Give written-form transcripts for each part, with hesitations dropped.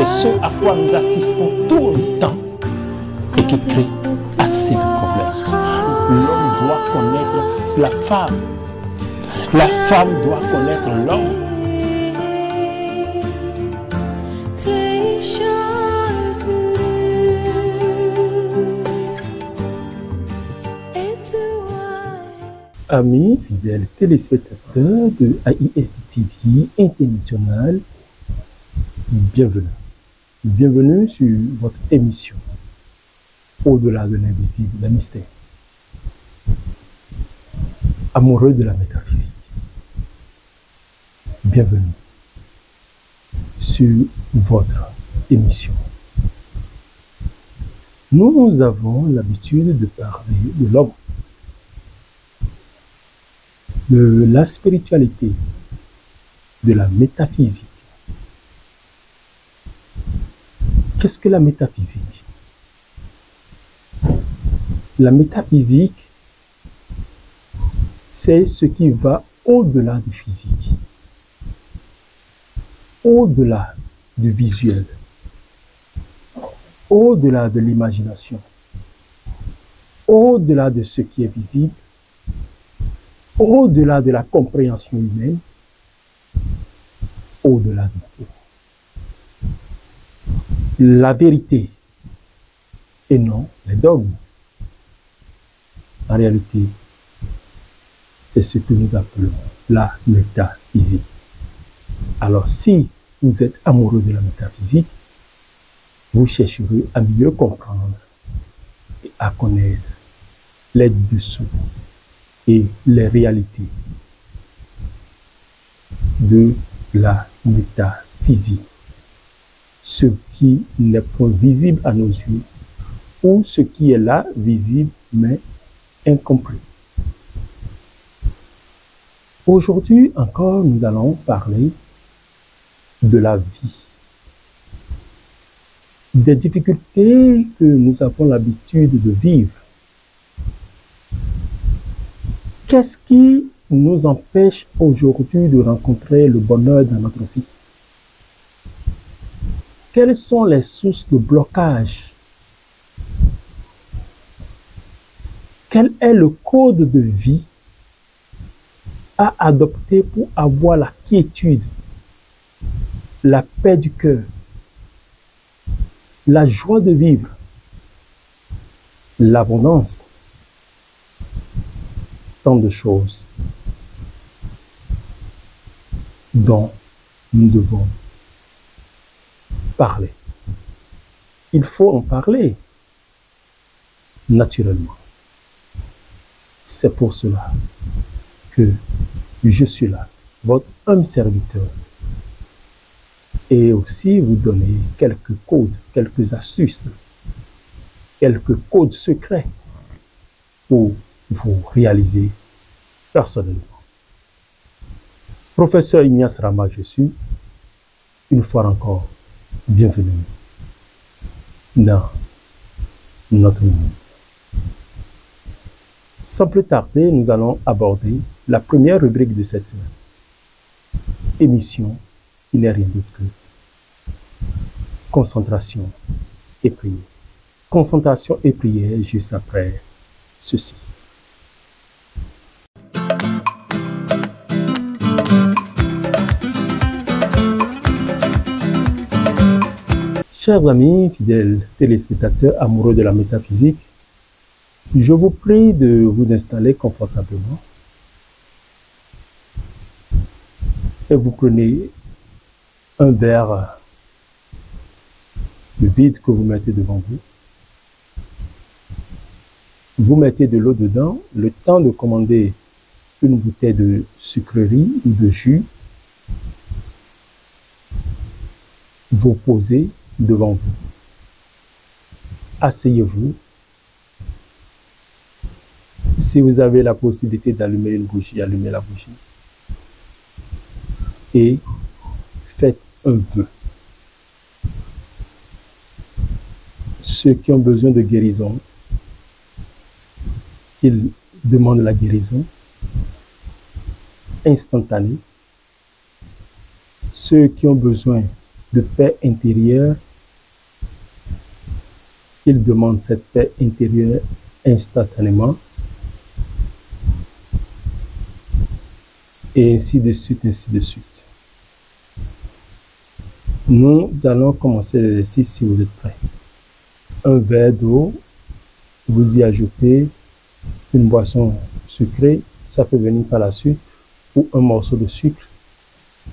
ce à quoi nous assistons tout le temps et qui crée assez de problèmes. L'homme doit connaître la femme. La femme doit connaître l'homme. Amis fidèles téléspectateurs de AIF TV International, bienvenue. Bienvenue sur votre émission Au-delà de l'invisible, le mystère. Amoureux de la métaphysique, bienvenue sur votre émission. Nous avons l'habitude de parler de l'homme, de la spiritualité, de la métaphysique. Qu'est-ce que la métaphysique? La métaphysique, c'est ce qui va au-delà du physique, au-delà du visuel, au-delà de l'imagination, au-delà de ce qui est visible, au-delà de la compréhension humaine, au-delà de tout. La vérité et non les dogmes. En réalité, c'est ce que nous appelons la métaphysique. Alors, si vous êtes amoureux de la métaphysique, vous chercherez à mieux comprendre et à connaître les dessous et les réalités de la métaphysique. Ce qui n'est point visible à nos yeux, ou ce qui est là visible mais incompris. Aujourd'hui encore, nous allons parler de la vie, des difficultés que nous avons l'habitude de vivre. Qu'est-ce qui nous empêche aujourd'hui de rencontrer le bonheur dans notre vie? Quelles sont les sources de blocage? Quel est le code de vie à adopter pour avoir la quiétude, la paix du cœur, la joie de vivre, l'abondance? Tant de choses dont nous devons parler. Il faut en parler naturellement. C'est pour cela que je suis là, votre humble serviteur, et aussi vous donner quelques codes, quelques astuces, quelques codes secrets pour vous réaliser personnellement. Professeur Ignace Rama, je suis, une fois encore, bienvenue dans notre minute. Sans plus tarder, nous allons aborder la première rubrique de cette émission, qui n'est rien d'autre que concentration et prière. Concentration et prière juste après ceci. Chers amis, fidèles téléspectateurs amoureux de la métaphysique, je vous prie de vous installer confortablement et vous prenez un verre vide que vous mettez devant vous. Vous mettez de l'eau dedans, le temps de commander une bouteille de sucrerie ou de jus. Vous posez devant vous. Asseyez-vous. Si vous avez la possibilité d'allumer une bougie, allumez la bougie. Et faites un vœu. Ceux qui ont besoin de guérison, qu'ils demandent la guérison instantanée. Ceux qui ont besoin de paix intérieure, il demande cette paix intérieure instantanément. Et ainsi de suite, ainsi de suite. Nous allons commencer l'exercice si vous êtes prêts. Un verre d'eau, vous y ajoutez une boisson sucrée, ça peut venir par la suite, ou un morceau de sucre,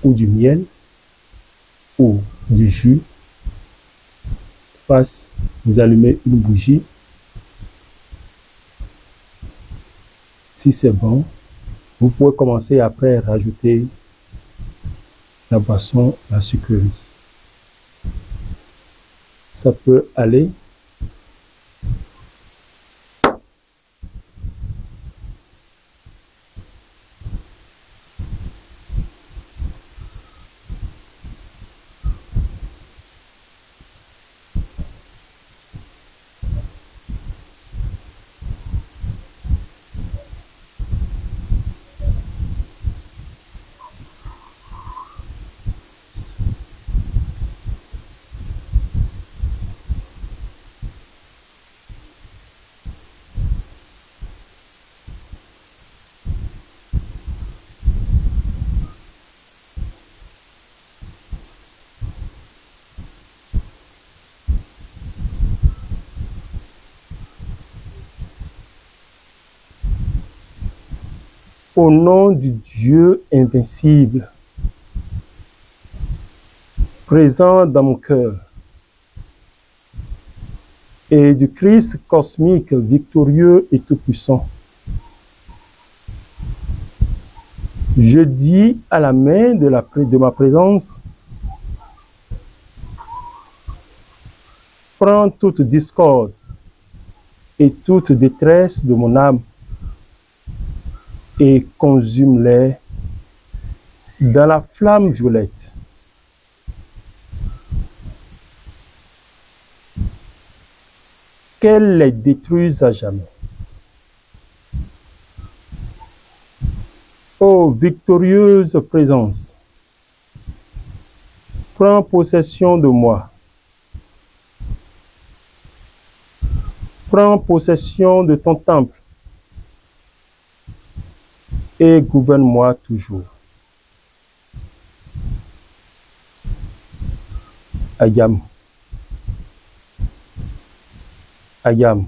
ou du miel, ou du jus. Vous allumez une bougie. Si c'est bon, vous pouvez commencer après à rajouter la boisson, la sucrerie. Ça peut aller. Au nom du Dieu invincible, présent dans mon cœur, et du Christ cosmique, victorieux et tout-puissant, je dis à la main de ma présence, prends toute discorde et toute détresse de mon âme et consume-les dans la flamme violette. Qu'elle les détruise à jamais. Ô victorieuse présence, prends possession de moi. Prends possession de ton temple et gouverne-moi toujours. Ayam. Ayam.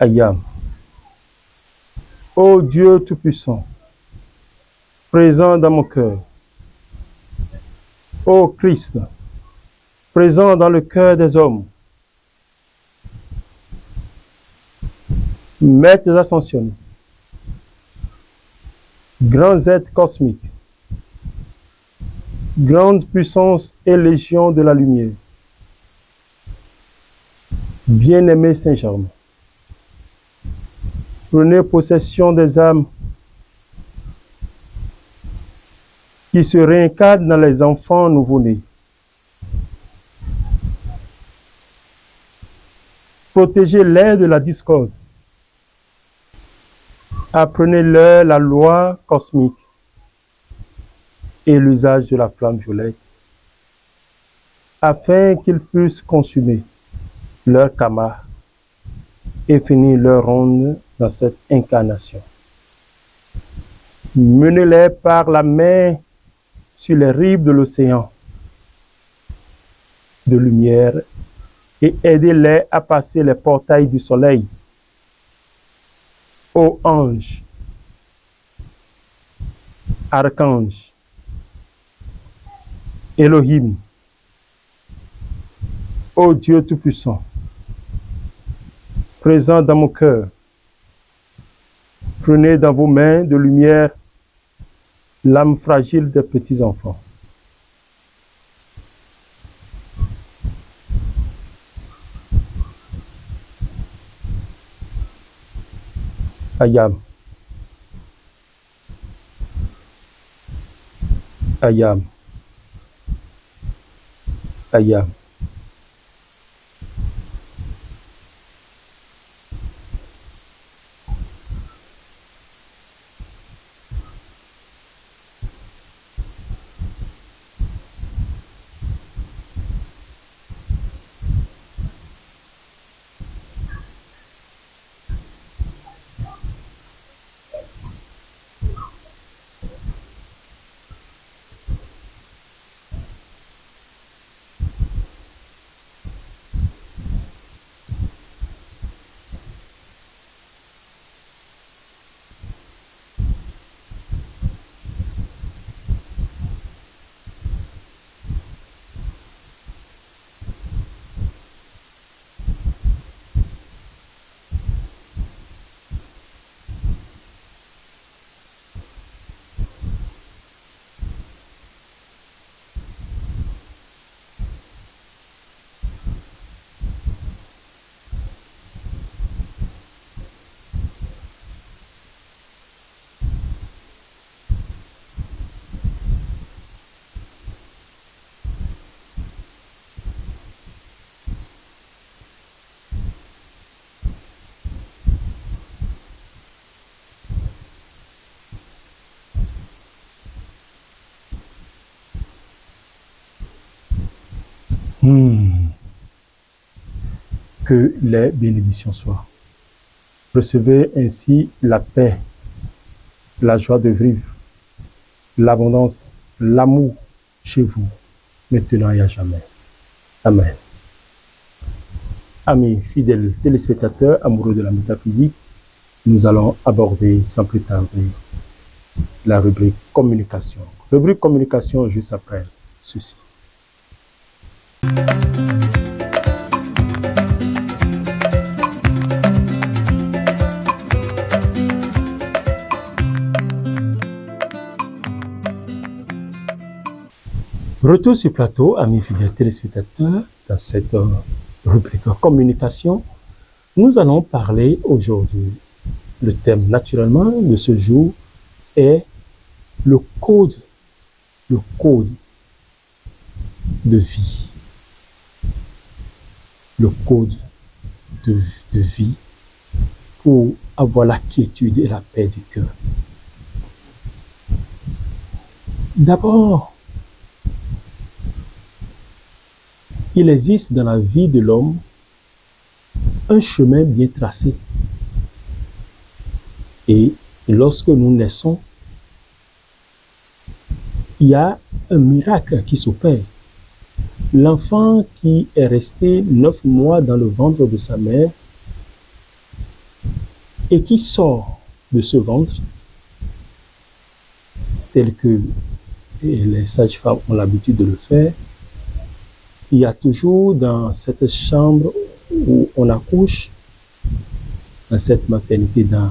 Ayam. Ô Dieu Tout-Puissant, présent dans mon cœur. Ô Christ, présent dans le cœur des hommes. Maîtres ascensionnés, grands êtres cosmiques, grande puissance et légion de la lumière, bien-aimé Saint-Germain, prenez possession des âmes qui se réincarnent dans les enfants nouveau-nés. Protégez-les de la discorde. Apprenez-leur la loi cosmique et l'usage de la flamme violette, afin qu'ils puissent consumer leur karma et finir leur ronde dans cette incarnation. Menez-les par la main sur les rives de l'océan de lumière et aidez-les à passer les portails du soleil. Ô ange, archange, Elohim, ô Dieu Tout-Puissant, présent dans mon cœur, prenez dans vos mains de lumière l'âme fragile des petits enfants. Ayam. Ayam. Ayam. Que les bénédictions soient. Recevez ainsi la paix, la joie de vivre, l'abondance, l'amour chez vous, maintenant et à jamais. Amen. Amis fidèles téléspectateurs, amoureux de la métaphysique, nous allons aborder sans plus tarder la rubrique communication. Rubrique communication juste après ceci. Retour sur plateau, amis fidèles téléspectateurs, dans cette rubrique communication, nous allons parler aujourd'hui. Le thème naturellement de ce jour est le code de vie. Le code de vie pour avoir la quiétude et la paix du cœur. D'abord, il existe dans la vie de l'homme un chemin bien tracé. Et lorsque nous naissons, il y a un miracle qui s'opère. L'enfant qui est resté 9 mois dans le ventre de sa mère et qui sort de ce ventre, tel que les sages-femmes ont l'habitude de le faire, il y a toujours dans cette chambre où on accouche, dans cette maternité, dans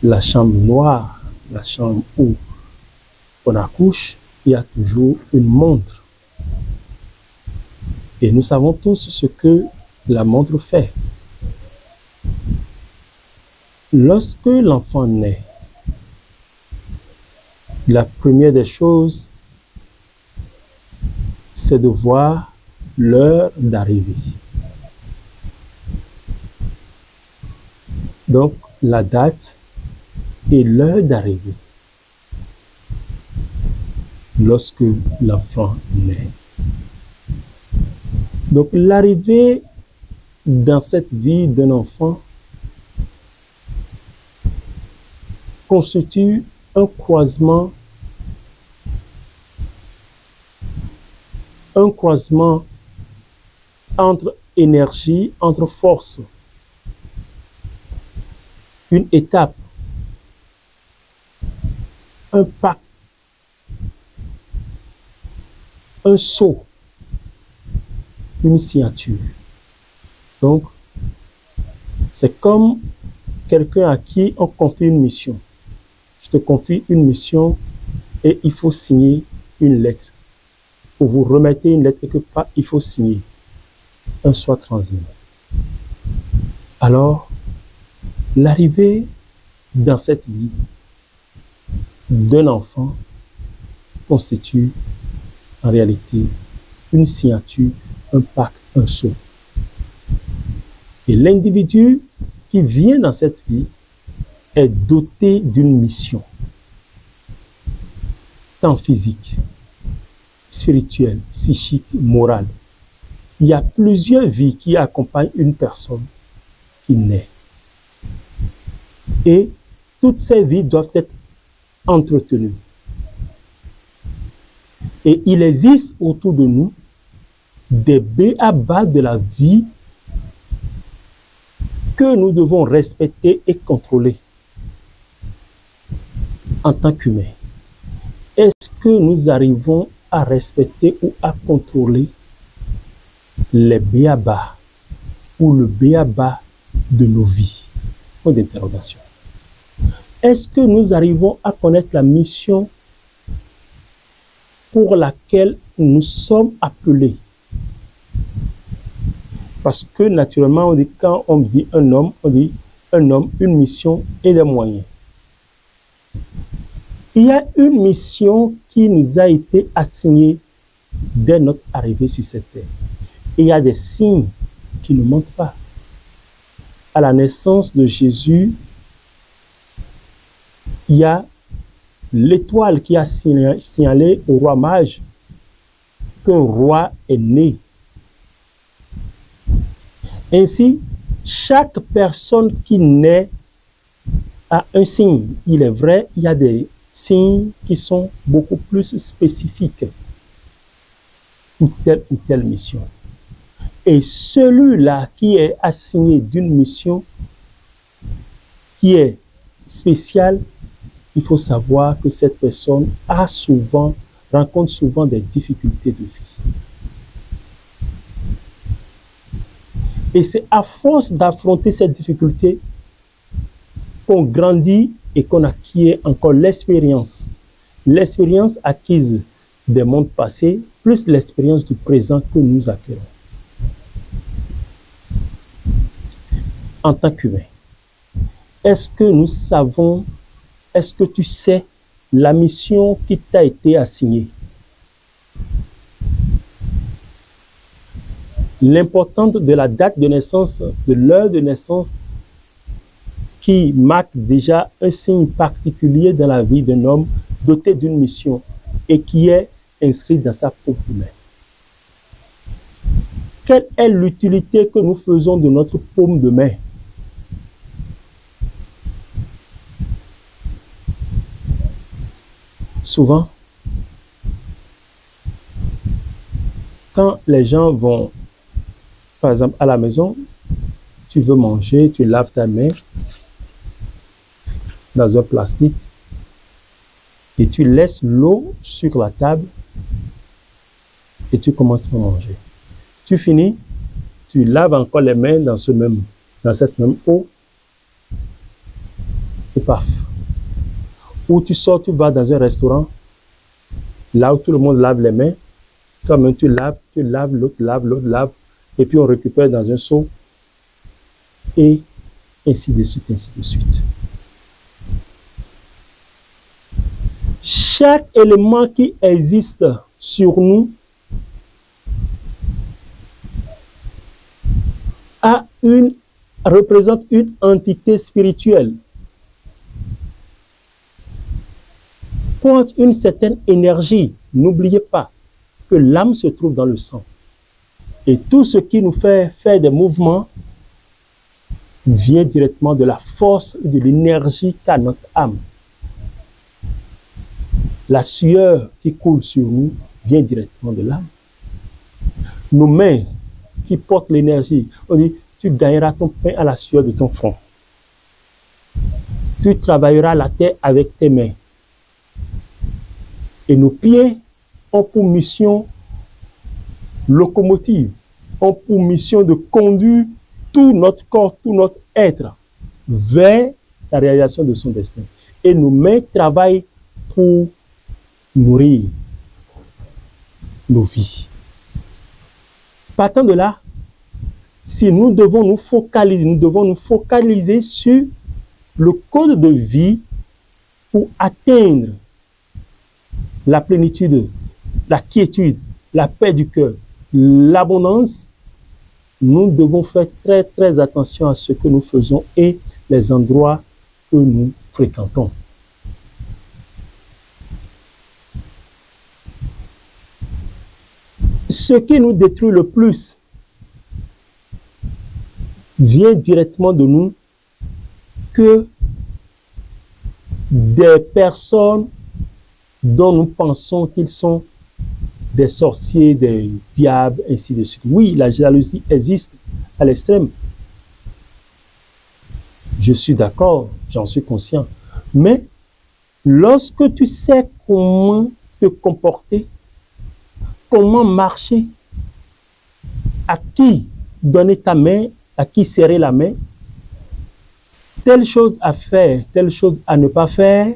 la chambre noire, la chambre où on accouche, il y a toujours une montre. Et nous savons tous ce que la montre fait. Lorsque l'enfant naît, la première des choses, c'est de voir l'heure d'arrivée. Donc, la date et l'heure d'arrivée. Lorsque l'enfant naît. Donc, l'arrivée dans cette vie d'un enfant constitue un croisement entre énergie, entre forces. Une étape, un pacte, un saut, une signature. Donc, c'est comme quelqu'un à qui on confie une mission. Je te confie une mission et il faut signer une lettre. Pour vous remettre une lettre quelque part, il faut signer. Un soit transmis. Alors, l'arrivée dans cette vie d'un enfant constitue en réalité une signature, un pacte, un saut. Et l'individu qui vient dans cette vie est doté d'une mission, tant physique, spirituelle, psychique, morale. Il y a plusieurs vies qui accompagnent une personne qui naît. Et toutes ces vies doivent être entretenues. Et il existe autour de nous des b.a.-ba de la vie que nous devons respecter et contrôler en tant qu'humains. Est-ce que nous arrivons à respecter ou à contrôler les b.a.-ba ou le b.a.-ba de nos vies? Point d'interrogation. Est-ce que nous arrivons à connaître la mission pour laquelle nous sommes appelés? Parce que naturellement, on dit, quand on dit un homme, on dit un homme, une mission et des moyens. Il y a une mission qui nous a été assignée dès notre arrivée sur cette terre. Et il y a des signes qui ne manquent pas. À la naissance de Jésus, il y a l'étoile qui a signalé au roi mage qu'un roi est né Ainsi, chaque personne qui naît a un signe. Il est vrai, il y a des signes qui sont beaucoup plus spécifiques pour telle ou telle mission. Et celui-là qui est assigné d'une mission qui est spéciale, il faut savoir que cette personne rencontre souvent des difficultés de vie. Et c'est à force d'affronter cette difficulté qu'on grandit et qu'on acquiert encore l'expérience. L'expérience acquise des mondes passés, plus l'expérience du présent que nous acquérons. En tant qu'humain, est-ce que nous savons, est-ce que tu sais la mission qui t'a été assignée? L'importance de la date de naissance, de l'heure de naissance, qui marque déjà un signe particulier dans la vie d'un homme doté d'une mission et qui est inscrit dans sa propre main. Quelle est l'utilité que nous faisons de notre paume de main? Souvent, quand les gens vont, par exemple, à la maison, tu veux manger, tu laves ta main dans un plastique et tu laisses l'eau sur la table et tu commences à manger. Tu finis, tu laves encore les mains dans cette même eau et paf. Ou tu sors, tu vas dans un restaurant, là où tout le monde lave les mains, toi-même tu laves, l'autre lave, et puis on récupère dans un seau, et ainsi de suite, ainsi de suite. Chaque élément qui existe sur nous représente une entité spirituelle. Porte une certaine énergie. N'oubliez pas que l'âme se trouve dans le sang. Et tout ce qui nous fait faire des mouvements vient directement de la force et de l'énergie qu'a notre âme. La sueur qui coule sur nous vient directement de l'âme. Nos mains qui portent l'énergie, on dit, tu gagneras ton pain à la sueur de ton front. Tu travailleras la terre avec tes mains. Et nos pieds ont pour mission locomotive, ont pour mission de conduire tout notre corps, tout notre être vers la réalisation de son destin. Et nos mains travaillent pour nourrir nos vies. Partant de là, si nous devons nous focaliser sur le code de vie pour atteindre la plénitude, la quiétude, la paix du cœur, l'abondance, nous devons faire très très attention à ce que nous faisons et les endroits que nous fréquentons. Ce qui nous détruit le plus vient directement de nous que des personnes dont nous pensons qu'ils sont des sorciers, des diables, ainsi de suite. Oui, la jalousie existe à l'extrême. Je suis d'accord, j'en suis conscient. Mais lorsque tu sais comment te comporter, comment marcher, à qui donner ta main, à qui serrer la main, telle chose à faire, telle chose à ne pas faire,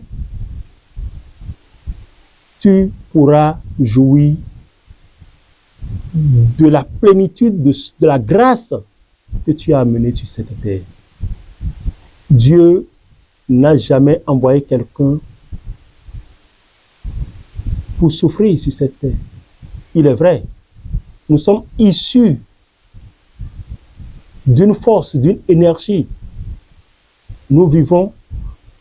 tu pourras jouir de la plénitude de la grâce que tu as amenée sur cette terre. Dieu n'a jamais envoyé quelqu'un pour souffrir sur cette terre. Il est vrai, nous sommes issus d'une force, d'une énergie. Nous vivons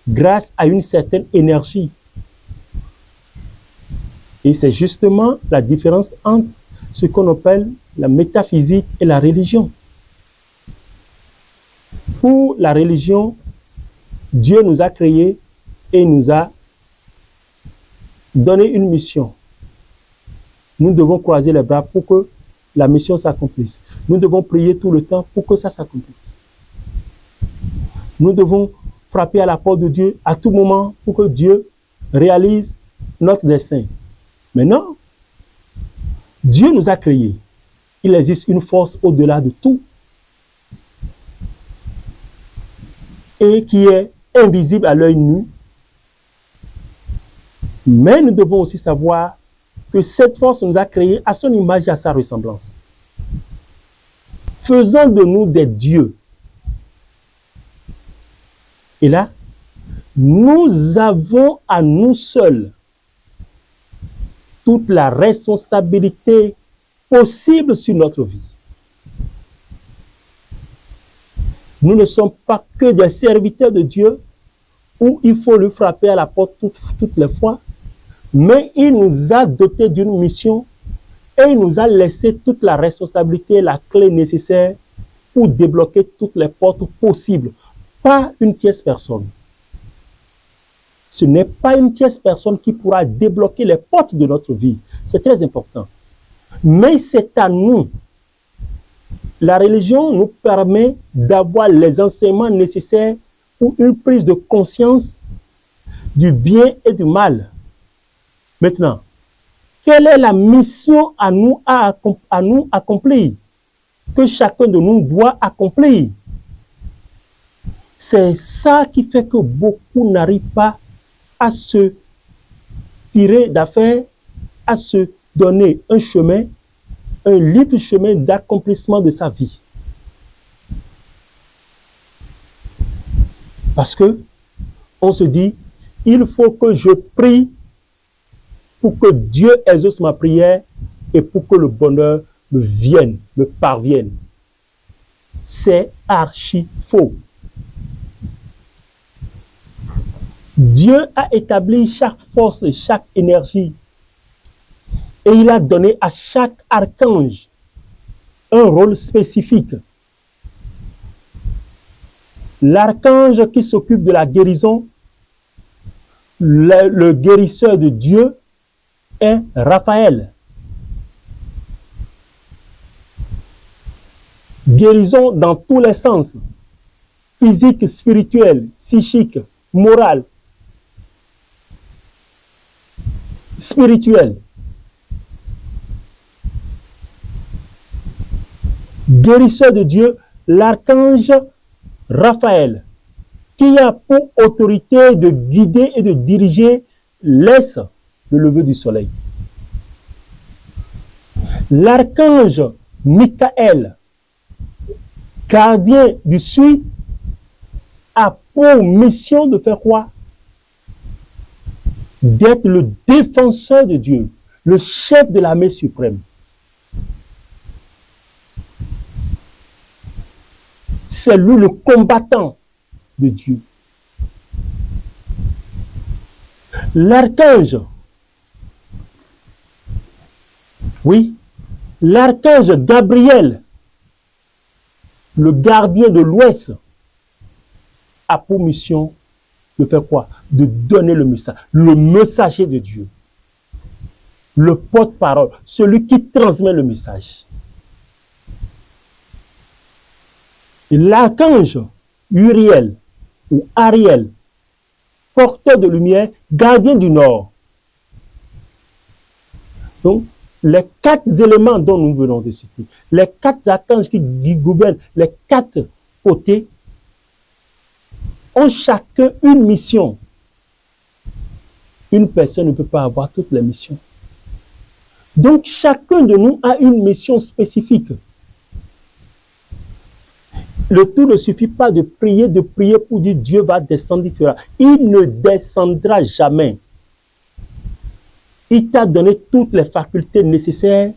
grâce à une certaine énergie. Et c'est justement la différence entre ce qu'on appelle la métaphysique et la religion. Pour la religion, Dieu nous a créés et nous a donné une mission. Nous devons croiser les bras pour que la mission s'accomplisse. Nous devons prier tout le temps pour que ça s'accomplisse. Nous devons frapper à la porte de Dieu à tout moment pour que Dieu réalise notre destin. Mais non, Dieu nous a créés. Il existe une force au-delà de tout et qui est invisible à l'œil nu. Mais nous devons aussi savoir que cette force nous a créés à son image et à sa ressemblance, faisant de nous des dieux. Et là, nous avons à nous seuls toute la responsabilité possible sur notre vie. Nous ne sommes pas que des serviteurs de Dieu où il faut lui frapper à la porte toutes les fois, mais il nous a dotés d'une mission et il nous a laissé toute la responsabilité, la clé nécessaire pour débloquer toutes les portes possibles. Pas une tierce personne. Ce n'est pas une tierce personne qui pourra débloquer les portes de notre vie. C'est très important. Mais c'est à nous. La religion nous permet d'avoir les enseignements nécessaires pour une prise de conscience du bien et du mal. Maintenant, quelle est la mission à nous accomplir, que chacun de nous doit accomplir? C'est ça qui fait que beaucoup n'arrivent pas à se tirer d'affaire, à se donner un chemin, un libre chemin d'accomplissement de sa vie. Parce que on se dit, il faut que je prie pour que Dieu exauce ma prière et pour que le bonheur me vienne, me parvienne. C'est archi faux. Dieu a établi chaque force et chaque énergie et il a donné à chaque archange un rôle spécifique. L'archange qui s'occupe de la guérison, le guérisseur de Dieu est Raphaël. Guérison dans tous les sens, physique, spirituel, psychique, moral, spirituel. Guérisseur de Dieu, l'archange Raphaël, qui a pour autorité de guider et de diriger l'est, le lever du soleil. L'archange Michael, gardien du sud, a pour mission de faire quoi? D'être le défenseur de Dieu, le chef de l'armée suprême. C'est lui le combattant de Dieu. L'archange, oui, l'archange Gabriel, le gardien de l'Ouest, a pour mission de faire quoi? De donner le message, le messager de Dieu, le porte-parole, celui qui transmet le message. Et l'archange Uriel ou Ariel, porteur de lumière, gardien du Nord. Donc, les 4 éléments dont nous venons de citer, les 4 archanges qui gouvernent les 4 côtés, ont chacun une mission. Une personne ne peut pas avoir toutes les missions. Donc, chacun de nous a une mission spécifique. Le tout ne suffit pas de prier pour dire Dieu va descendre, il fera. Il ne descendra jamais. Il t'a donné toutes les facultés nécessaires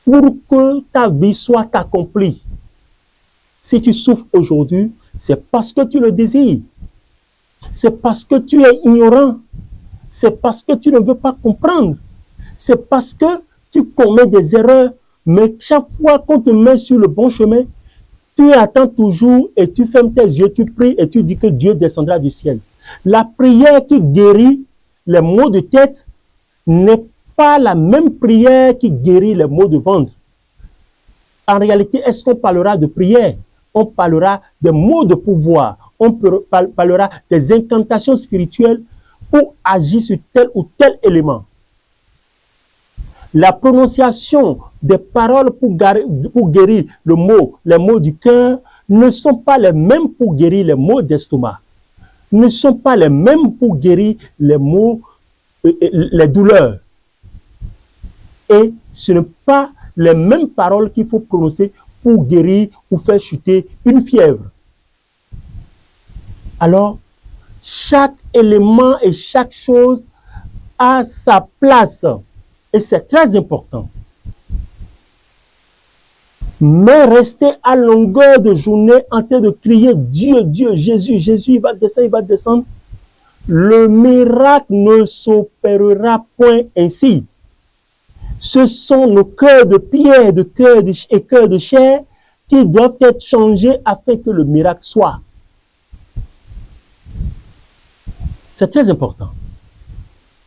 pour que ta vie soit accomplie. Si tu souffres aujourd'hui, c'est parce que tu le désires. C'est parce que tu es ignorant. C'est parce que tu ne veux pas comprendre. C'est parce que tu commets des erreurs. Mais chaque fois qu'on te met sur le bon chemin, Tu attends toujours et tu fermes tes yeux, tu pries et tu dis que Dieu descendra du ciel. La prière qui guérit les maux de tête n'est pas la même prière qui guérit les maux de ventre. En réalité, est-ce qu'on parlera de prière? On parlera des mots de pouvoir. On parlera des incantations spirituelles pour agir sur tel ou tel élément. La prononciation des paroles pour guérir les maux du cœur ne sont pas les mêmes pour guérir les maux d'estomac. Ne sont pas les mêmes pour guérir les maux, les douleurs. Et ce n'est pas les mêmes paroles qu'il faut prononcer pour guérir ou faire chuter une fièvre. Alors, chaque élément et chaque chose a sa place. Et c'est très important. Mais rester à longueur de journée en train de crier Dieu, Dieu, Jésus, Jésus, il va descendre, il va descendre. Le miracle ne s'opérera point ainsi. Ce sont nos cœurs de pierre, et cœurs de chair qui doivent être changés afin que le miracle soit. C'est très important.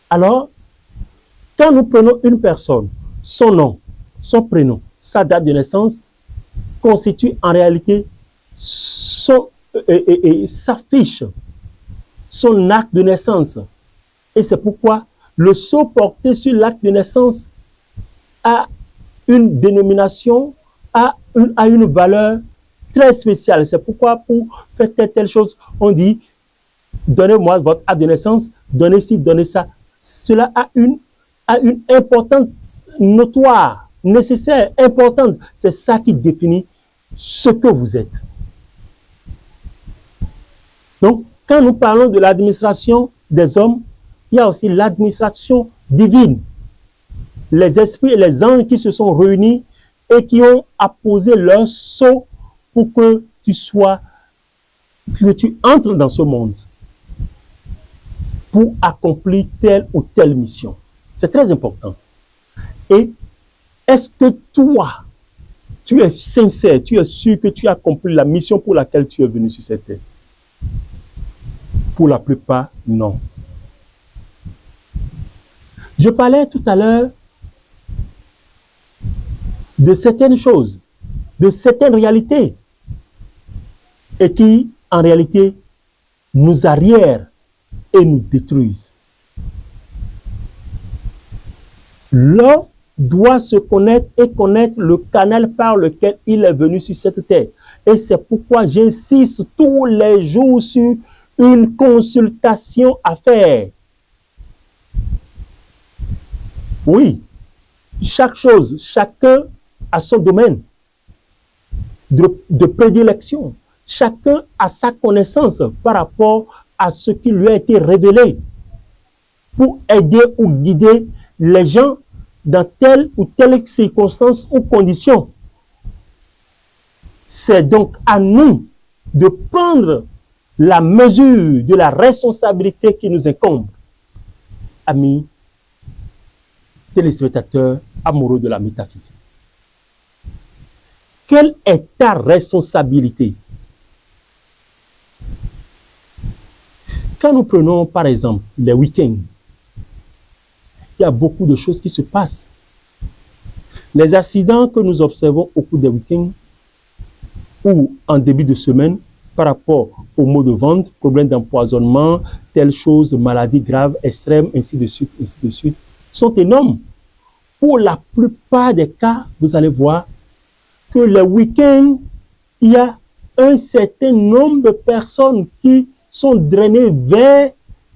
Alors, quand nous prenons une personne, son nom, son prénom, sa date de naissance, constitue en réalité sa fiche, son acte de naissance. Et c'est pourquoi le sceau porté sur l'acte de naissance a une dénomination, a une valeur très spéciale. C'est pourquoi pour faire telle chose, on dit, donnez-moi votre acte de naissance, donnez ci, donnez ça. Cela a une importance notoire, nécessaire, importante. C'est ça qui définit ce que vous êtes. Donc, quand nous parlons de l'administration des hommes, il y a aussi l'administration divine. Les esprits et les anges qui se sont réunis et qui ont apposé leur sceau pour que tu entres dans ce monde pour accomplir telle ou telle mission. C'est très important. Et est-ce que toi, tu es sincère, tu es sûr que tu as accompli la mission pour laquelle tu es venu sur cette terre? Pour la plupart, non. Je parlais tout à l'heure de certaines choses, de certaines réalités, et qui, en réalité, nous arrièrent et nous détruisent. L'homme doit se connaître et connaître le canal par lequel il est venu sur cette terre. Et c'est pourquoi j'insiste tous les jours sur une consultation à faire. Oui, chaque chose, chacun a son domaine de prédilection. Chacun a sa connaissance par rapport à ce qui lui a été révélé pour aider ou guider les gens dans telle ou telle circonstance ou condition. C'est donc à nous de prendre la mesure de la responsabilité qui nous incombe. Amis, téléspectateurs amoureux de la métaphysique, quelle est ta responsabilité? Quand nous prenons par exemple les week-ends, il y a beaucoup de choses qui se passent. Les accidents que nous observons au cours des week-ends ou en début de semaine par rapport aux maux de ventre, problèmes d'empoisonnement, telles choses, maladies graves, extrêmes, ainsi de suite, sont énormes. Pour la plupart des cas, vous allez voir que les week-ends, il y a un certain nombre de personnes qui sont drainées vers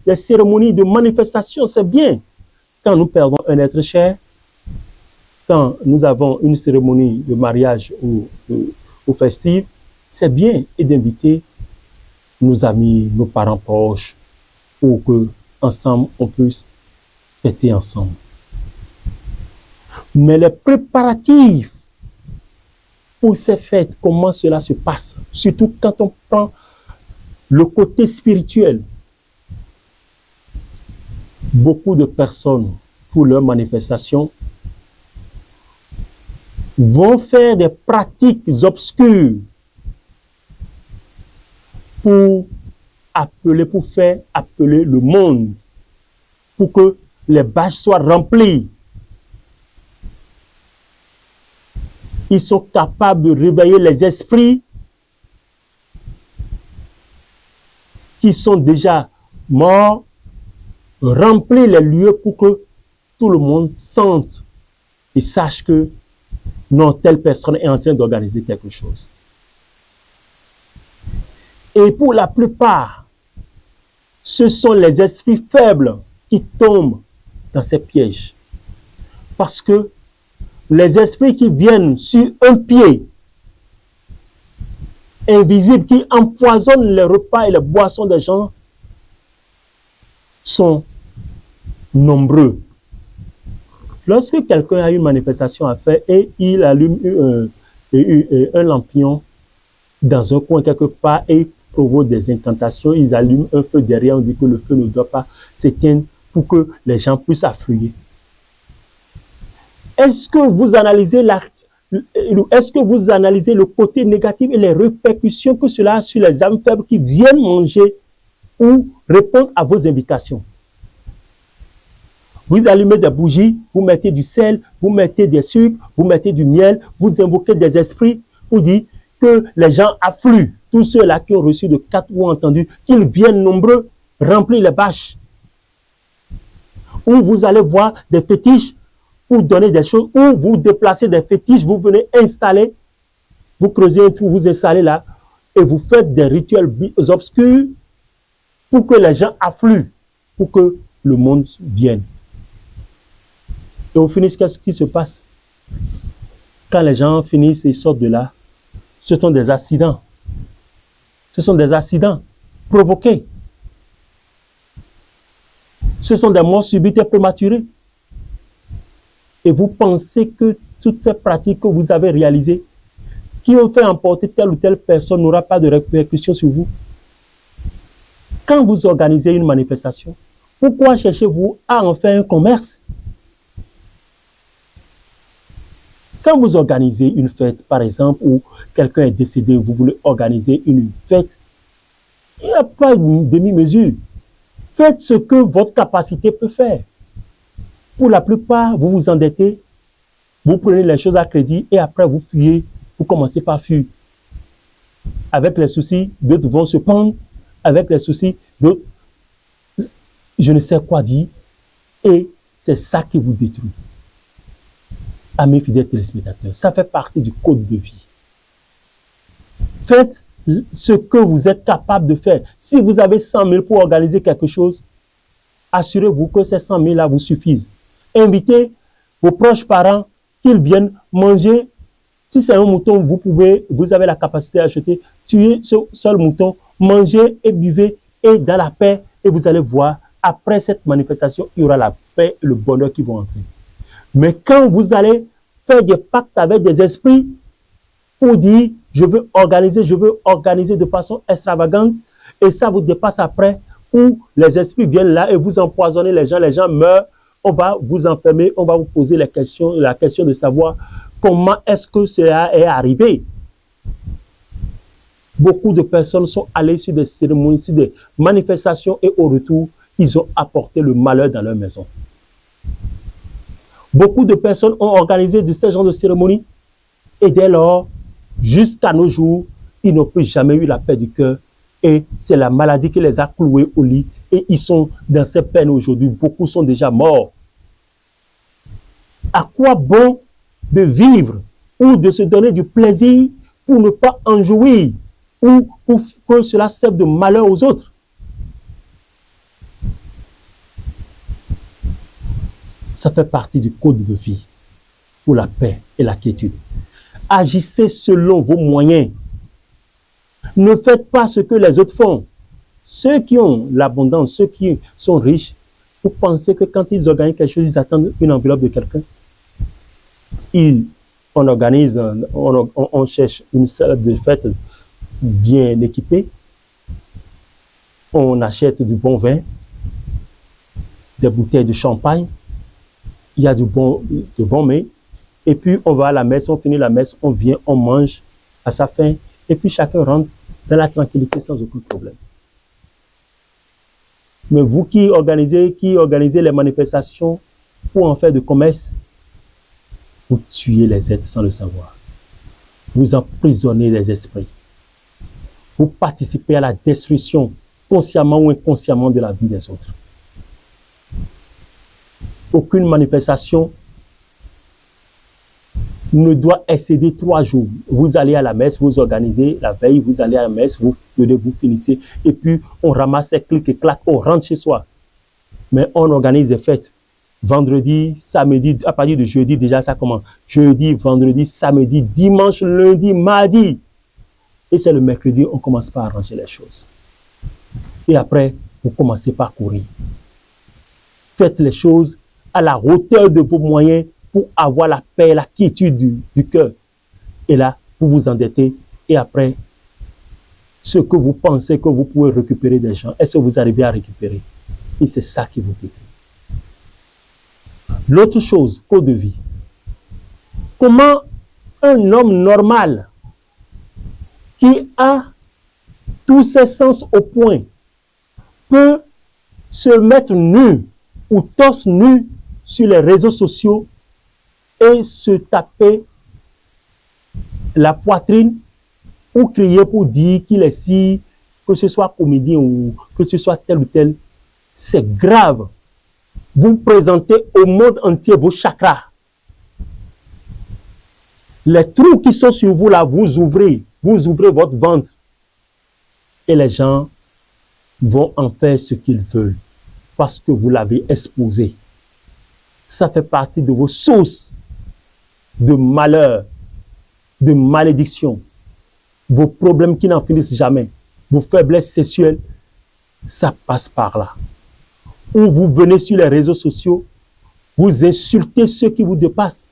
les cérémonies de manifestation. C'est bien. Quand nous perdons un être cher, quand nous avons une cérémonie de mariage ou festive, c'est bien et d'inviter nos amis, nos parents proches, pour que ensemble on puisse fêter ensemble. Mais les préparatifs pour ces fêtes, comment cela se passe, surtout quand on prend le côté spirituel. Beaucoup de personnes, pour leurs manifestations, vont faire des pratiques obscures pour appeler, pour faire appeler le monde, pour que les bâches soient remplies. Ils sont capables de réveiller les esprits qui sont déjà morts, remplir les lieux pour que tout le monde sente et sache que non, telle personne est en train d'organiser quelque chose. Et pour la plupart, ce sont les esprits faibles qui tombent dans ces pièges. Parce que les esprits qui viennent sur un pied invisible, qui empoisonnent les repas et les boissons des gens, sont nombreux. Lorsque quelqu'un a une manifestation à faire et il allume un lampion dans un coin quelque part et provoque des incantations, ils allument un feu derrière, on dit que le feu ne doit pas s'éteindre pour que les gens puissent affluer. Est-ce que vous analysez le côté négatif et les répercussions que cela a sur les âmes faibles qui viennent manger ou répondre à vos invitations? Vous allumez des bougies, vous mettez du sel, vous mettez des sucres, vous mettez du miel, vous invoquez des esprits pour dire que les gens affluent. Tous ceux-là qui ont reçu de 4 ou entendu, qu'ils viennent nombreux remplir les bâches. Ou vous allez voir des fétiches pour donner des choses, ou vous déplacez des fétiches, vous venez installer, vous creusez un trou, vous installez là, et vous faites des rituels obscurs pour que les gens affluent, pour que le monde vienne. Et au finish, qu'est-ce qui se passe? Quand les gens finissent et sortent de là, ce sont des accidents. Ce sont des accidents provoqués. Ce sont des morts subites et prématurées. Et vous pensez que toutes ces pratiques que vous avez réalisées, qui ont fait emporter telle ou telle personne, n'aura pas de répercussions sur vous? Quand vous organisez une manifestation, pourquoi cherchez-vous à en faire un commerce? Quand vous organisez une fête, par exemple, où quelqu'un est décédé, vous voulez organiser une fête, il n'y a pas une demi-mesure. Faites ce que votre capacité peut faire. Pour la plupart, vous vous endettez, vous prenez les choses à crédit et après vous fuyez, vous commencez par fuir. Avec les soucis, d'autres vont se pendre, avec les soucis, d'autres, je ne sais quoi dire, et c'est ça qui vous détruit. Amis fidèles téléspectateurs, ça fait partie du code de vie. Faites ce que vous êtes capable de faire. Si vous avez 100 000 pour organiser quelque chose, assurez-vous que ces 100 000 là vous suffisent. Invitez vos proches parents qu'ils viennent manger. Si c'est un mouton, vous avez la capacité d'acheter, tuer ce seul mouton, mangez et buvez et dans la paix. Et vous allez voir, après cette manifestation, il y aura la paix et le bonheur qui vont entrer. Mais quand vous allez faire des pactes avec des esprits pour dire je veux organiser de façon extravagante et ça vous dépasse après, où les esprits viennent là et vous empoisonnez les gens meurent, on va vous enfermer, on va vous poser la question de savoir comment est-ce que cela est arrivé. Beaucoup de personnes sont allées sur des cérémonies, sur des manifestations et au retour, ils ont apporté le malheur dans leur maison. Beaucoup de personnes ont organisé de ce genre de cérémonie et dès lors, jusqu'à nos jours, ils n'ont plus jamais eu la paix du cœur et c'est la maladie qui les a cloués au lit et ils sont dans ces peines aujourd'hui. Beaucoup sont déjà morts. À quoi bon de vivre ou de se donner du plaisir pour ne pas en jouir ou pour que cela serve de malheur aux autres? Ça fait partie du code de vie pour la paix et la quiétude. Agissez selon vos moyens. Ne faites pas ce que les autres font. Ceux qui ont l'abondance, ceux qui sont riches, vous pensez que quand ils organisent quelque chose, ils attendent une enveloppe de quelqu'un? On cherche une salle de fête bien équipée. On achète du bon vin, des bouteilles de champagne. Il y a du bon mets. Et puis, on va à la messe, on finit la messe, on vient, on mange à sa faim. Et puis, chacun rentre dans la tranquillité sans aucun problème. Mais vous qui organisez les manifestations pour en faire de commerce, vous tuez les êtres sans le savoir. Vous emprisonnez les esprits. Vous participez à la destruction, consciemment ou inconsciemment, de la vie des autres. Aucune manifestation ne doit excéder 3 jours. Vous allez à la messe, vous organisez la veille, vous allez à la messe, vous finissez, et puis on ramasse les clics et claques, on rentre chez soi. Mais on organise des fêtes. Vendredi, samedi, à partir de jeudi, déjà ça commence. Jeudi, vendredi, samedi, dimanche, lundi, mardi. Et c'est le mercredi, on commence par arranger les choses. Et après, vous commencez par courir. Faites les choses à la hauteur de vos moyens pour avoir la paix, la quiétude du cœur. Et là, vous vous endettez. Et après, ce que vous pensez que vous pouvez récupérer des gens, est-ce que vous arrivez à récupérer? Et c'est ça qui vous détruit. L'autre chose, code de vie. Comment un homme normal qui a tous ses sens au point peut se mettre nu ou torse nu sur les réseaux sociaux et se taper la poitrine ou crier pour dire qu'il est si, que ce soit comédien ou que ce soit tel ou tel, c'est grave. Vous présentez au monde entier vos chakras. Les trous qui sont sur vous là, vous ouvrez votre ventre. Et les gens vont en faire ce qu'ils veulent parce que vous l'avez exposé. Ça fait partie de vos sources de malheur, de malédiction, vos problèmes qui n'en finissent jamais, vos faiblesses sexuelles, ça passe par là. Ou vous venez sur les réseaux sociaux, vous insultez ceux qui vous dépassent.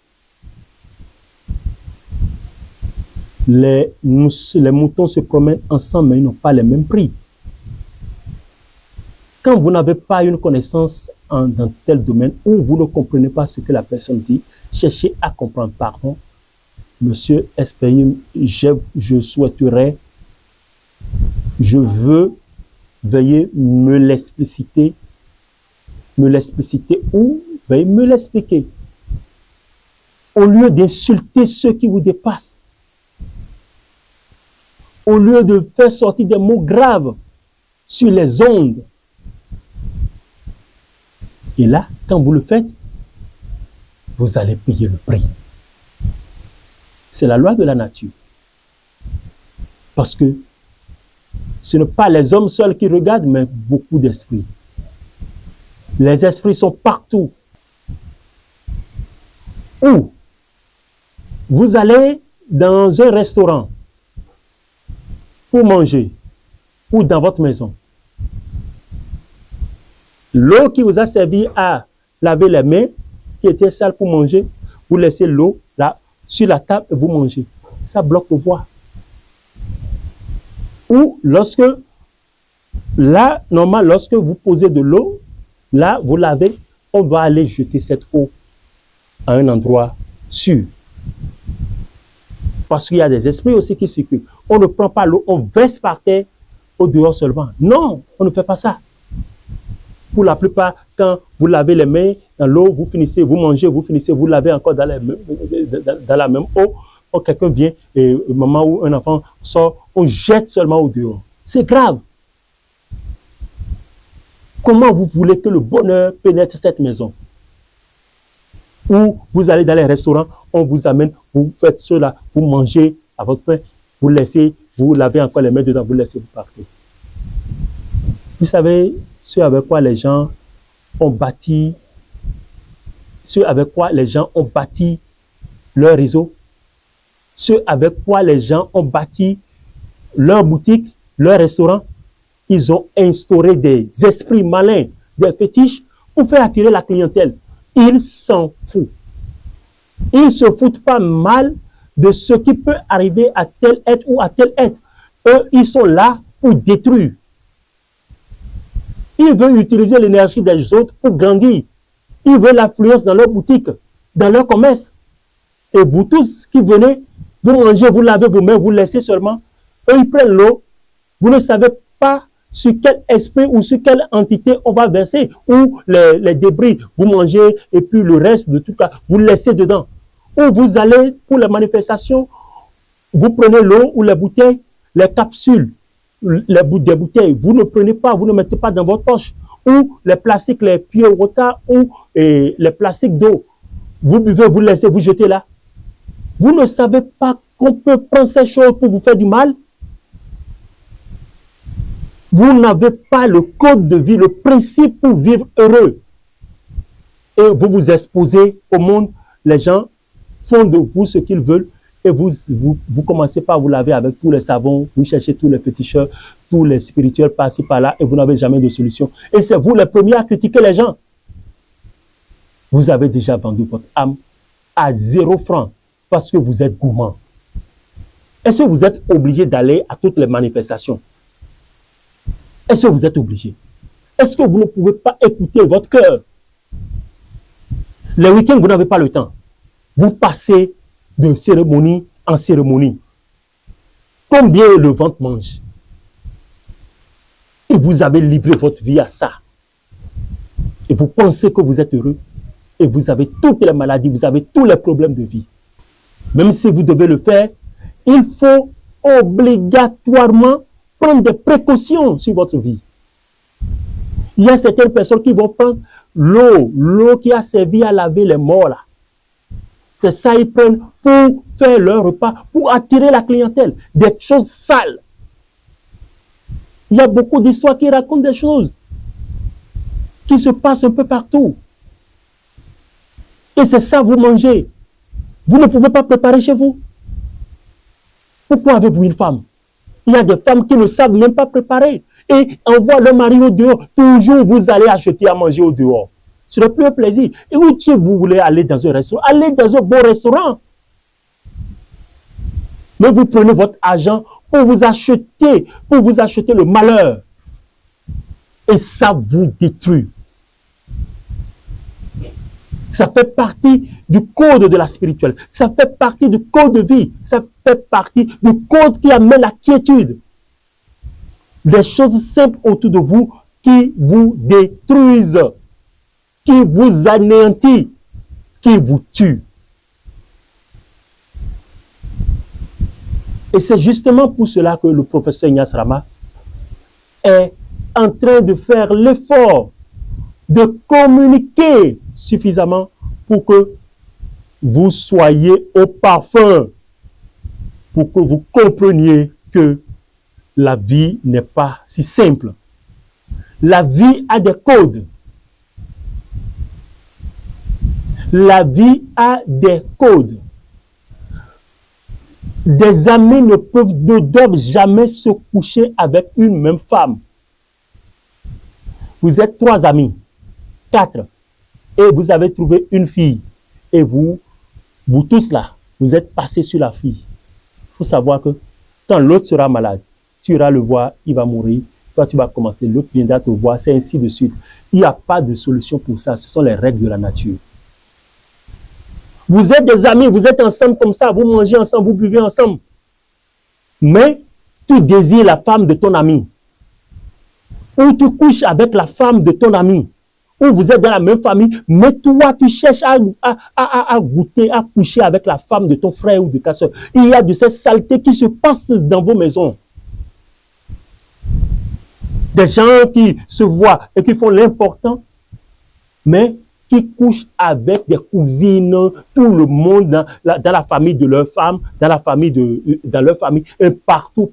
Les moutons se promènent ensemble, mais ils n'ont pas les mêmes prix. Quand vous n'avez pas une connaissance dans tel domaine, ou vous ne comprenez pas ce que la personne dit, cherchez à comprendre. Pardon, monsieur Espérien, je souhaiterais, je veux, veuillez me l'expliciter ou veuillez me l'expliquer. Au lieu d'insulter ceux qui vous dépassent, au lieu de faire sortir des mots graves sur les ondes. Et là, quand vous le faites, vous allez payer le prix. C'est la loi de la nature. Parce que ce n'est pas les hommes seuls qui regardent, mais beaucoup d'esprits. Les esprits sont partout. Ou vous allez dans un restaurant pour manger, ou dans votre maison. L'eau qui vous a servi à laver les mains, qui était sale pour manger, vous laissez l'eau là sur la table et vous mangez. Ça bloque vos voies. Ou lorsque, là, normalement, lorsque vous posez de l'eau, là, vous lavez, on doit aller jeter cette eau à un endroit sûr. Parce qu'il y a des esprits aussi qui circulent. On ne prend pas l'eau, on verse par terre au dehors seulement. Non, on ne fait pas ça. Pour la plupart, quand vous lavez les mains dans l'eau, vous finissez, vous mangez, vous finissez, vous lavez encore dans la même eau. Ou quelqu'un vient, et maman ou un enfant sort, on jette seulement au dehors. C'est grave. Comment vous voulez que le bonheur pénètre cette maison? Ou vous allez dans les restaurants, on vous amène, vous faites cela, vous mangez à votre faim, vous laissez, vous lavez encore les mains dedans, vous laissez, vous partez. Vous savez ce avec quoi les gens ont bâti, leur réseau, ce avec quoi les gens ont bâti leur boutique, leur restaurant. Ils ont instauré des esprits malins, des fétiches pour faire attirer la clientèle. Ils s'en foutent. Ils ne se foutent pas mal de ce qui peut arriver à tel être ou à tel être. Eux, ils sont là pour détruire. Ils veulent utiliser l'énergie des autres pour grandir. Ils veulent l'affluence dans leur boutique, dans leur commerce. Et vous tous qui venez, vous mangez, vous lavez vos mains, vous laissez seulement. Eux, ils prennent l'eau, Vous ne savez pas sur quel esprit ou sur quelle entité on va verser, ou les débris, vous mangez et puis le reste de tout ça, vous laissez dedans. Ou vous allez pour les manifestations, vous prenez l'eau ou les bouteilles, les capsules, des bouteilles, vous ne prenez pas, vous ne mettez pas dans votre poche, ou les plastiques, les pure water ou les plastiques d'eau. Vous buvez, vous laissez, vous jetez là. Vous ne savez pas qu'on peut prendre ces choses pour vous faire du mal. Vous n'avez pas le code de vie, le principe pour vivre heureux. Et vous vous exposez au monde. Les gens font de vous ce qu'ils veulent. Et vous commencez par vous laver avec tous les savons. Vous cherchez tous les féticheurs, tous les spirituels par-ci par-là. Et vous n'avez jamais de solution. Et c'est vous les premiers à critiquer les gens. Vous avez déjà vendu votre âme à 0 francs parce que vous êtes gourmand. Est-ce que vous êtes obligé d'aller à toutes les manifestations? Est-ce que vous êtes obligé? Est-ce que vous ne pouvez pas écouter votre cœur? Les week-ends, vous n'avez pas le temps. Vous passez de cérémonie en cérémonie. Combien le ventre mange? Et vous avez livré votre vie à ça. Et vous pensez que vous êtes heureux. Et vous avez toutes les maladies, vous avez tous les problèmes de vie. Même si vous devez le faire, il faut obligatoirement prendre des précautions sur votre vie. Il y a certaines personnes qui vont prendre l'eau qui a servi à laver les morts là. C'est ça ils prennent pour faire leur repas, pour attirer la clientèle, des choses sales. Il y a beaucoup d'histoires qui racontent des choses qui se passent un peu partout. Et c'est ça vous mangez. Vous ne pouvez pas préparer chez vous. Pourquoi avez-vous une femme? Il y a des femmes qui ne savent même pas préparer et envoient leur mari au dehors. Toujours vous allez acheter à manger au dehors. Ce n'est plus un plaisir. Et où vous voulez aller dans un restaurant? Allez dans un bon restaurant. Mais vous prenez votre argent pour vous acheter le malheur. Et ça vous détruit. Ça fait partie du code de la spirituelle. Ça fait partie du code de vie. Ça fait partie du code qui amène la quiétude. Des choses simples autour de vous qui vous détruisent, qui vous anéantissent, qui vous tuent. Et c'est justement pour cela que le professeur Ignace Rama est en train de faire l'effort de communiquer suffisamment pour que vous soyez au parfum, pour que vous compreniez que la vie n'est pas si simple. La vie a des codes. La vie a des codes. Des amis ne doivent jamais se coucher avec une même femme. Vous êtes 3 amis, 4, et vous avez trouvé une fille. Et vous tous là, vous êtes passés sur la fille. Il faut savoir que quand l'autre sera malade, tu iras le voir, il va mourir. Toi, tu vas commencer, l'autre viendra te voir, c'est ainsi de suite. Il n'y a pas de solution pour ça. Ce sont les règles de la nature. Vous êtes des amis, vous êtes ensemble comme ça, vous mangez ensemble, vous buvez ensemble. Mais tu désires la femme de ton ami. Ou tu couches avec la femme de ton ami. Ou vous êtes dans la même famille, mais toi, tu cherches à goûter, à coucher avec la femme de ton frère ou de ta soeur. Il y a de ces saletés qui se passent dans vos maisons. Des gens qui se voient et qui font l'important, mais qui couchent avec des cousines, tout le monde dans la famille de leur femme, dans leur famille, et partout,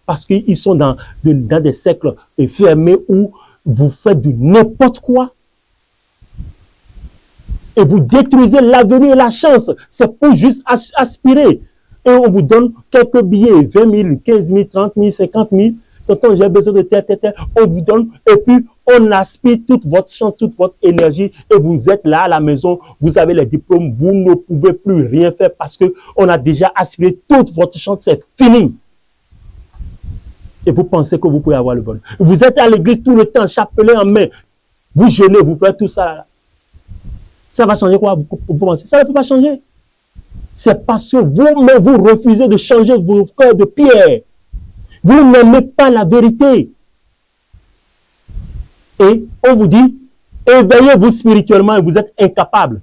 parce qu'ils sont dans des cercles fermés où vous faites de n'importe quoi. Et vous détruisez l'avenir et la chance. C'est pour juste aspirer. Et on vous donne quelques billets, 20 000, 15 000, 30 000, 50 000. Tonton, j'ai besoin de tel. On vous donne, et puis on aspire toute votre chance, toute votre énergie, et vous êtes là à la maison, vous avez les diplômes, vous ne pouvez plus rien faire parce qu'on a déjà aspiré toute votre chance, c'est fini. Et vous pensez que vous pouvez avoir le bonheur. Vous êtes à l'église tout le temps, chapelet en main, vous jeûnez, vous faites tout ça là. Ça va changer quoi? Vous pensez? Ça ne peut pas changer. C'est parce que vous-même vous refusez de changer vos cœurs de pierre. Vous n'aimez pas la vérité. Et on vous dit, éveillez-vous spirituellement et vous êtes incapable.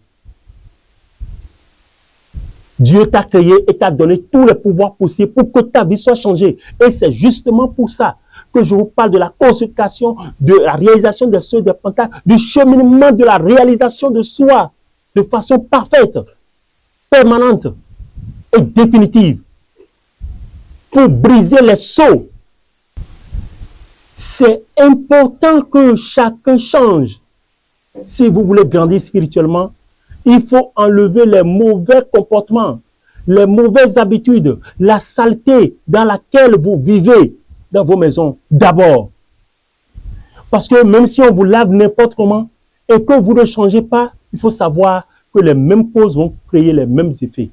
Dieu t'a créé et t'a donné tous les pouvoirs possibles pour que ta vie soit changée. Et c'est justement pour ça que je vous parle de la consultation, de la réalisation des seuils des pentacles, du cheminement de la réalisation de soi de façon parfaite, permanente et définitive. Pour briser les sceaux. C'est important que chacun change. Si vous voulez grandir spirituellement, il faut enlever les mauvais comportements, les mauvaises habitudes, la saleté dans laquelle vous vivez dans vos maisons d'abord. Parce que même si on vous lave n'importe comment et que vous ne changez pas, il faut savoir que les mêmes causes vont créer les mêmes effets.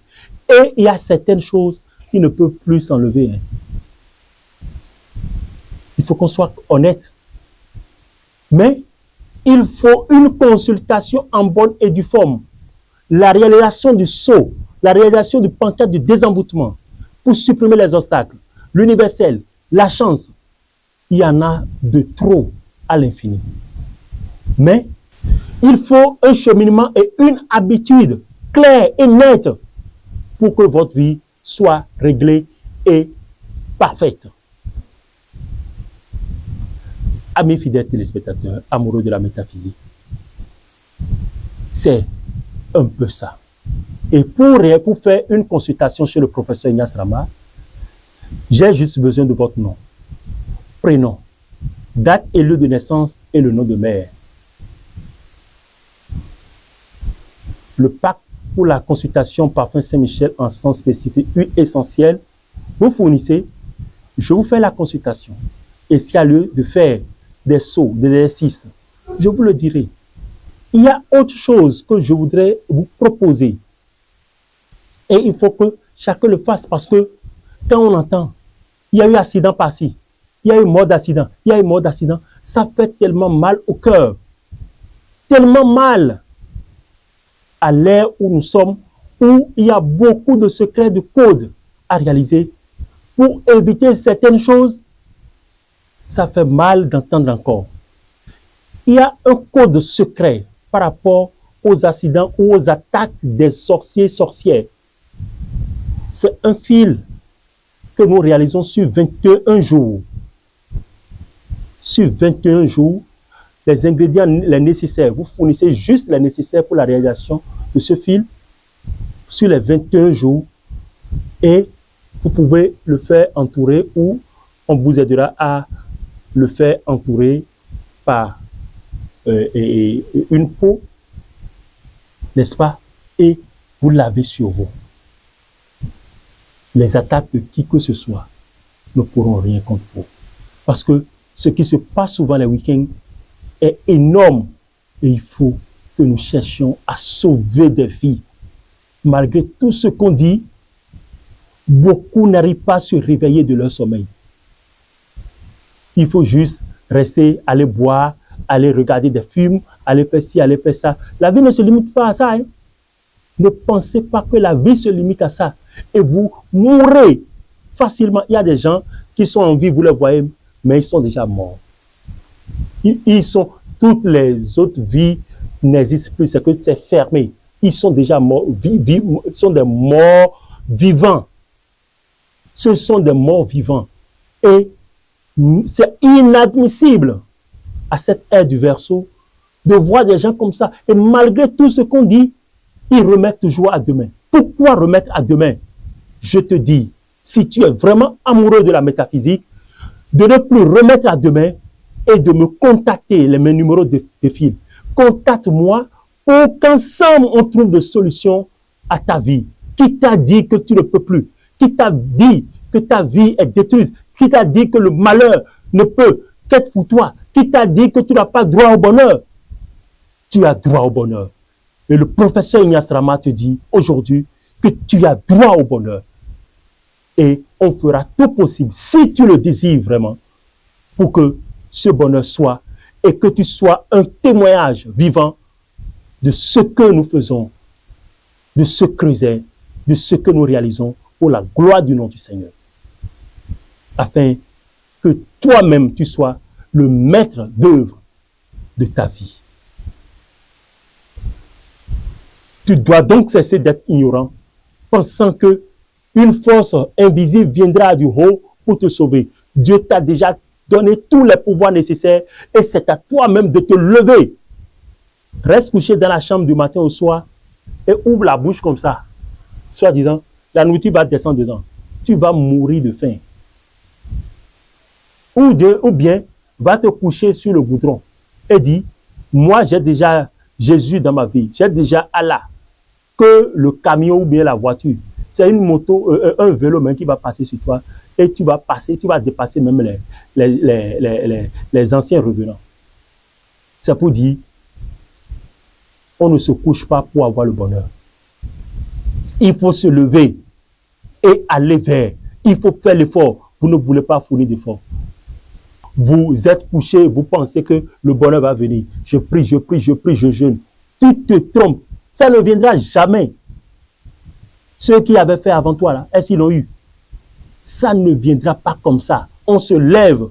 Et il y a certaines choses qui ne peuvent plus s'enlever. Il faut qu'on soit honnête. Mais il faut une consultation en bonne et due forme. La réalisation du sceau, la réalisation du pentacles du désenvoûtement pour supprimer les obstacles, l'universel, la chance. Il y en a de trop à l'infini. Mais il faut un cheminement et une habitude claire et nette pour que votre vie soit réglée et parfaite. Amis fidèles téléspectateurs, amoureux de la métaphysique, c'est un peu ça. Et pour faire une consultation chez le professeur Ignace Rama, j'ai juste besoin de votre nom, prénom, date et lieu de naissance et le nom de mère. Le pack pour la consultation Parfum Saint-Michel en sens spécifique, huile essentielle, vous fournissez, je vous fais la consultation. Et s'il y a lieu de faire des sauts, des exercices, je vous le dirai. Il y a autre chose que je voudrais vous proposer. Et il faut que chacun le fasse parce que quand on entend, il y a eu accident par-ci, il y a eu mort d'accident, il y a eu mort d'accident, ça fait tellement mal au cœur. Tellement mal à l'ère où nous sommes, où il y a beaucoup de secrets, de codes à réaliser. Pour éviter certaines choses, ça fait mal d'entendre encore. Il y a un code secret par rapport aux accidents ou aux attaques des sorciers, sorcières. C'est un fil que nous réalisons sur 21 jours. Sur 21 jours, les ingrédients les nécessaires, vous fournissez juste les nécessaires pour la réalisation de ce fil sur les 21 jours et vous pouvez le faire entourer ou on vous aidera à le faire entourer par une peau, n'est-ce pas? Et vous lavez sur vous. Les attaques de qui que ce soit ne pourront rien contre vous. Parce que ce qui se passe souvent les week-ends est énorme et il faut que nous cherchions à sauver des vies. Malgré tout ce qu'on dit, beaucoup n'arrivent pas à se réveiller de leur sommeil. Il faut juste rester, aller boire, aller regarder des films, aller faire ci, aller faire ça. La vie ne se limite pas à ça. Hein? Ne pensez pas que la vie se limite à ça. Et vous mourrez facilement. Il y a des gens qui sont en vie, vous les voyez, mais ils sont déjà morts. Toutes les autres vies n'existent plus, c'est que c'est fermé. Ils sont déjà morts, ils sont des morts vivants. Ce sont des morts vivants. Et c'est inadmissible à cette ère du Verseau de voir des gens comme ça. Et malgré tout ce qu'on dit, ils remettent toujours à demain. Pourquoi remettre à demain? Je te dis, si tu es vraiment amoureux de la métaphysique, de ne plus remettre à demain et de me contacter, mes numéros de fil. Contacte-moi pour qu'ensemble on trouve des solutions à ta vie. Qui t'a dit que tu ne peux plus? Qui t'a dit que ta vie est détruite? Qui t'a dit que le malheur ne peut qu'être pour toi? Qui t'a dit que tu n'as pas droit au bonheur? Tu as droit au bonheur. Et le professeur Ignace Rama te dit aujourd'hui que tu as droit au bonheur. Et on fera tout possible, si tu le désires vraiment, pour que ce bonheur soit et que tu sois un témoignage vivant de ce que nous faisons, de ce creuset, de ce que nous réalisons pour la gloire du nom du Seigneur. Afin que toi-même, tu sois le maître d'œuvre de ta vie. Tu dois donc cesser d'être ignorant, pensant que une force invisible viendra du haut pour te sauver. Dieu t'a déjà donné tous les pouvoirs nécessaires et c'est à toi-même de te lever. Reste couché dans la chambre du matin au soir et ouvre la bouche comme ça, soit disant, la nourriture va descendre dedans. Tu vas mourir de faim. Ou bien, va te coucher sur le goudron et dis, moi j'ai déjà Jésus dans ma vie, j'ai déjà Allah, que le camion ou bien la voiture, c'est une moto, un vélo même qui va passer sur toi et tu vas passer, tu vas dépasser même les anciens revenants. C'est pour dire, on ne se couche pas pour avoir le bonheur. Il faut se lever et aller vers. Il faut faire l'effort. Vous ne voulez pas fournir d'effort. Vous êtes couché, vous pensez que le bonheur va venir. Je prie, je prie, je prie, je jeûne. Tu te trompes. Ça ne viendra jamais. Ceux qui avaient fait avant toi, là, est-ce qu'ils l'ont eu? Ça ne viendra pas comme ça. On se lève.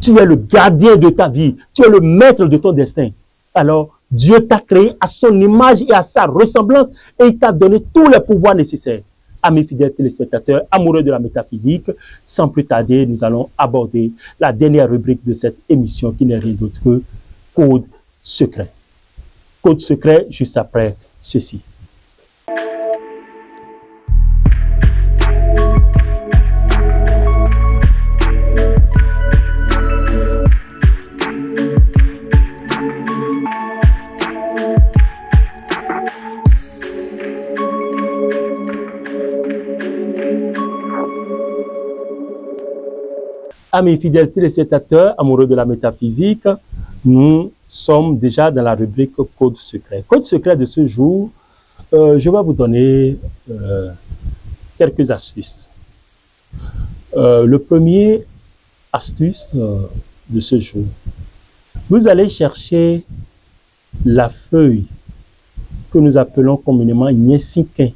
Tu es le gardien de ta vie. Tu es le maître de ton destin. Alors, Dieu t'a créé à son image et à sa ressemblance et il t'a donné tous les pouvoirs nécessaires. Amis fidèles téléspectateurs, amoureux de la métaphysique, sans plus tarder, nous allons aborder la dernière rubrique de cette émission qui n'est rien d'autre que Code secret. Code secret, juste après ceci. Amis fidèles téléspectateurs, amoureux de la métaphysique, nous sommes déjà dans la rubrique Code secret. Code secret de ce jour, je vais vous donner quelques astuces. Le premier astuce de ce jour, vous allez chercher la feuille que nous appelons communément Nyesinkin.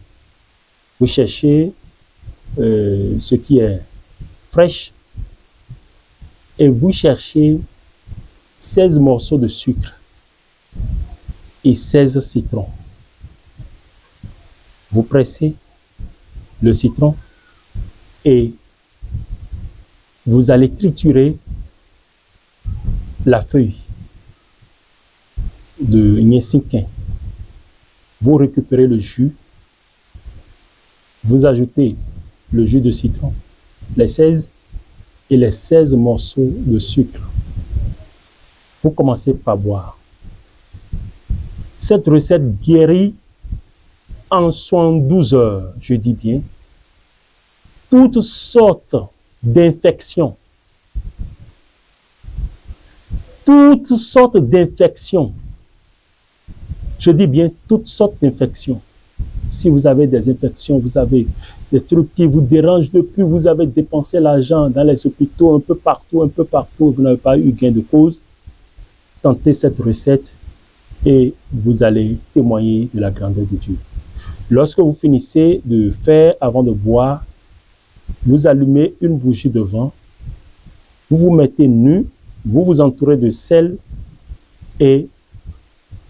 Vous cherchez ce qui est fraîche, et vous cherchez 16 morceaux de sucre et 16 citrons. Vous pressez le citron et vous allez triturer la feuille de Nyesinkin. Vous récupérez le jus, vous ajoutez le jus de citron, les 16 et les 16 morceaux de sucre. Vous commencez par boire. Cette recette guérit en 72 heures, je dis bien, toutes sortes d'infections. Toutes sortes d'infections. Je dis bien toutes sortes d'infections. Si vous avez des infections, vous avez des trucs qui vous dérangent depuis, vous avez dépensé l'argent dans les hôpitaux, un peu partout, vous n'avez pas eu gain de cause, tentez cette recette et vous allez témoigner de la grandeur de Dieu. Lorsque vous finissez de faire avant de boire, vous allumez une bougie devant, vous vous mettez nu, vous vous entourez de sel et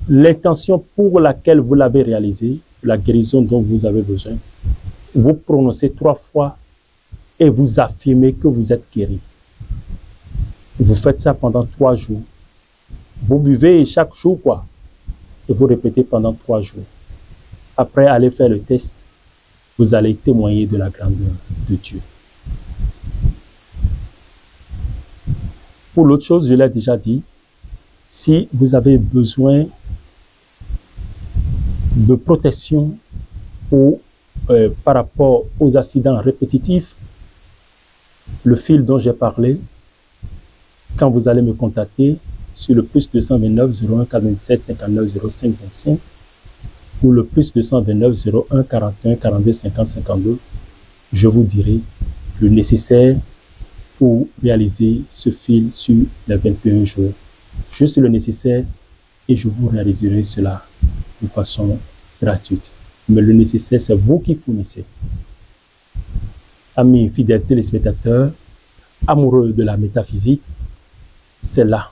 l'intention pour laquelle vous l'avez réalisée, la guérison dont vous avez besoin, vous prononcez 3 fois et vous affirmez que vous êtes guéri. Vous faites ça pendant 3 jours. Vous buvez chaque jour, quoi. Et vous répétez pendant 3 jours. Après, allez faire le test. Vous allez témoigner de la grandeur de Dieu. Pour l'autre chose, je l'ai déjà dit, si vous avez besoin de protection ou par rapport aux accidents répétitifs, le fil dont j'ai parlé, quand vous allez me contacter sur le plus 229 01 47 59 05 25 ou le plus 229 01 41 42 50 52, je vous dirai le nécessaire pour réaliser ce fil sur les 21 jours. Juste le nécessaire et je vous réaliserai cela de façon gratuite. Mais le nécessaire, c'est vous qui fournissez. Amis fidèles téléspectateurs, amoureux de la métaphysique, c'est là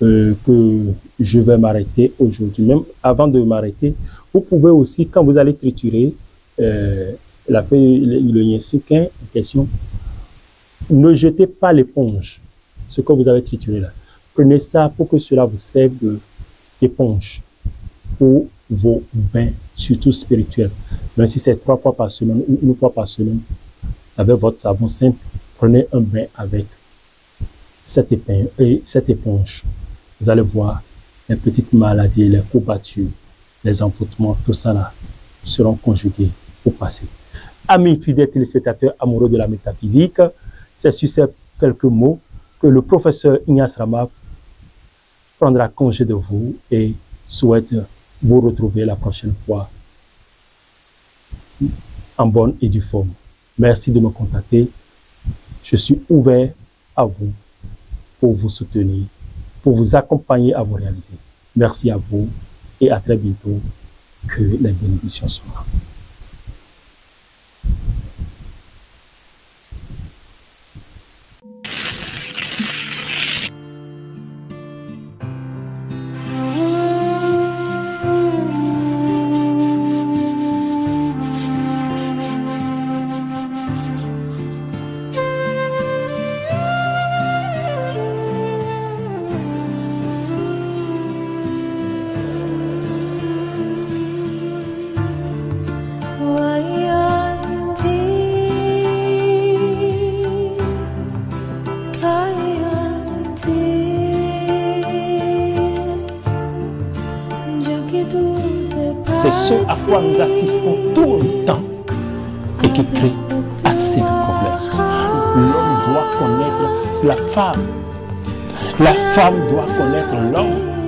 que je vais m'arrêter aujourd'hui. Même avant de m'arrêter, vous pouvez aussi, quand vous allez triturer le yensiquin en question, ne jetez pas l'éponge, ce que vous avez trituré là. Prenez ça pour que cela vous serve d'éponge pour vos bains, surtout spirituels. Même si c'est 3 fois par semaine ou 1 fois par semaine, avec votre savon simple, prenez un bain avec cette éponge. Vous allez voir les petites maladies, les courbatures, les envoûtements, tout ça là seront conjugués au passé. Amis fidèles téléspectateurs amoureux de la métaphysique, c'est sur ces quelques mots que le professeur Ignace Rama prendra congé de vous et souhaite vous retrouver la prochaine fois en bonne et due forme. Merci de me contacter. Je suis ouvert à vous pour vous soutenir, pour vous accompagner à vous réaliser. Merci à vous et à très bientôt. Que les bénédictions soient là. C'est ce à quoi nous assistons tout le temps et qui crée assez de problèmes. L'homme doit connaître la femme. La femme doit connaître l'homme.